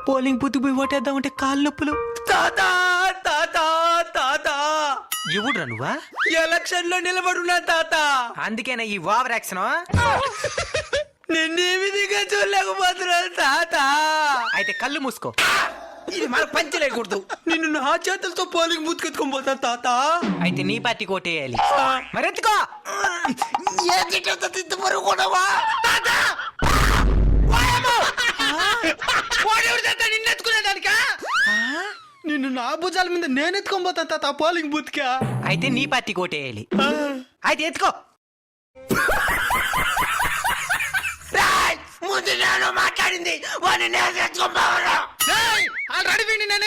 Polling booth పోయి ఓటేద్దామంటే కాళ్ళు నొప్పులు. తాత తాత తాత ఎవడురా నువ్వా? ఎలక్షన్ లో నిలబడున్నా తాత. అందుకేనా ఈ ఓవర్ యాక్షన్? నిన్నే విధిగా చూడలేకపోతున్నాను తాత. అయితే కళ్ళు మూసుకో. ఇది మన పంచి లేకూడదు. నిన్ను నా చేతులతో పోలింగ్ బూత్ ఎత్తుకొని పోతాను తాత. అయితే నీ పార్టీకి ఓటేయాలి. మరెత్తుకో. నిన్ను నా భుజాల మీద నేను ఎత్తుకొని పోతాను తాత పోలింగ్ బూత్ కా. అయితే నీ పార్టీకి ఓటేయాలి. అయితే ఎత్తుకో. ముందు నేను మాట్లాడింది ఆల్రెడీ నేను